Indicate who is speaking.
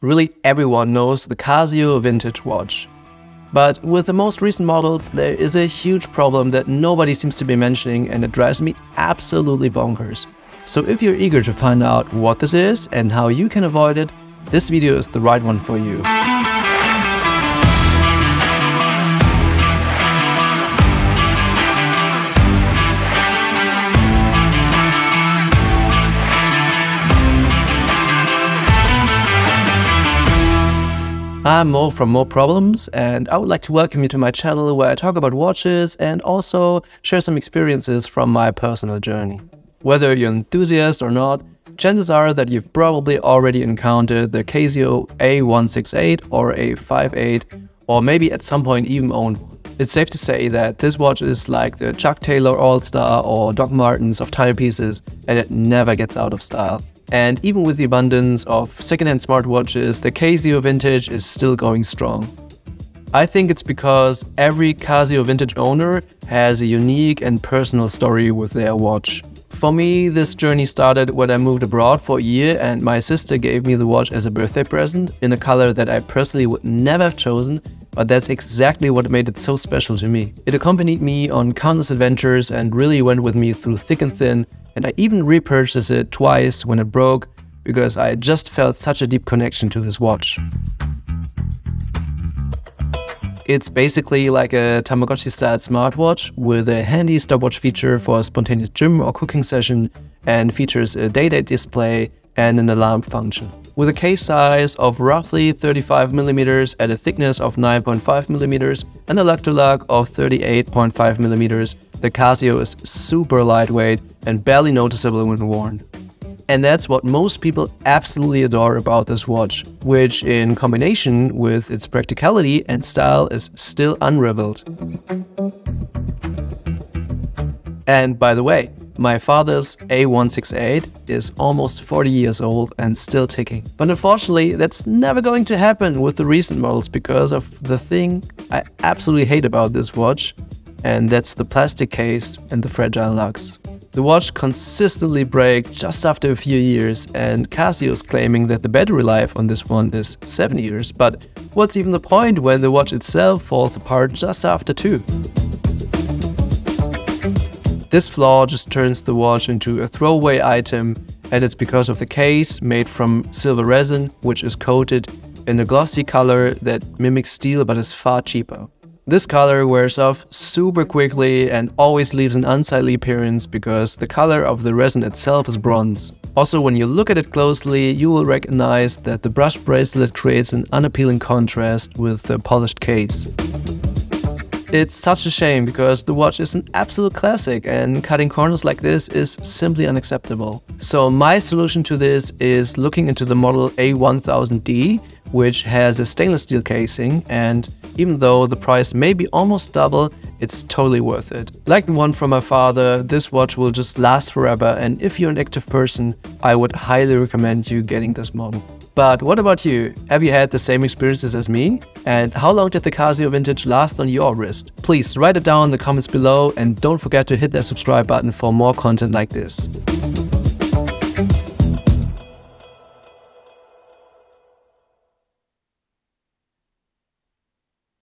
Speaker 1: Really everyone knows the Casio Vintage Watch. But with the most recent models, there is a huge problem that nobody seems to be mentioning, and it drives me absolutely bonkers. So if you're eager to find out what this is and how you can avoid it, this video is the right one for you. I'm Mo from Mo Problems, and I would like to welcome you to my channel where I talk about watches and also share some experiences from my personal journey. Whether you're an enthusiast or not, chances are that you've probably already encountered the Casio A168 or A58, or maybe at some point even owned one. It's safe to say that this watch is like the Chuck Taylor All-Star or Doc Martens of timepieces, and it never gets out of style. And even with the abundance of secondhand smartwatches, the Casio Vintage is still going strong. I think it's because every Casio Vintage owner has a unique and personal story with their watch. For me, this journey started when I moved abroad for a year and my sister gave me the watch as a birthday present in a color that I personally would never have chosen, but that's exactly what made it so special to me. It accompanied me on countless adventures and really went with me through thick and thin, and I even repurchased it twice when it broke because I just felt such a deep connection to this watch. It's basically like a Tamagotchi-style smartwatch with a handy stopwatch feature for a spontaneous gym or cooking session, and features a day-date display and an alarm function. With a case size of roughly 35mm at a thickness of 9.5mm and a lug-to-lug of 38.5mm, the Casio is super lightweight and barely noticeable when worn. And that's what most people absolutely adore about this watch, which in combination with its practicality and style is still unrivaled. And by the way, my father's A168 is almost 40 years old and still ticking. But unfortunately, that's never going to happen with the recent models because of the thing I absolutely hate about this watch, and that's the plastic case and the fragile lugs. The watch consistently breaks just after a few years, and Casio is claiming that the battery life on this one is 7 years. But what's even the point when the watch itself falls apart just after 2? This flaw just turns the watch into a throwaway item, and it's because of the case made from silver resin, which is coated in a glossy color that mimics steel but is far cheaper. This color wears off super quickly and always leaves an unsightly appearance because the color of the resin itself is bronze. Also, when you look at it closely, you will recognize that the brush bracelet creates an unappealing contrast with the polished case. It's such a shame because the watch is an absolute classic and cutting corners like this is simply unacceptable. So my solution to this is looking into the model A1000D, which has a stainless steel casing, and even though the price may be almost double, it's totally worth it. Like the one from my father, this watch will just last forever, and if you're an active person, I would highly recommend you getting this model. But what about you? Have you had the same experiences as me? And how long did the Casio Vintage last on your wrist? Please write it down in the comments below, and don't forget to hit that subscribe button for more content like this.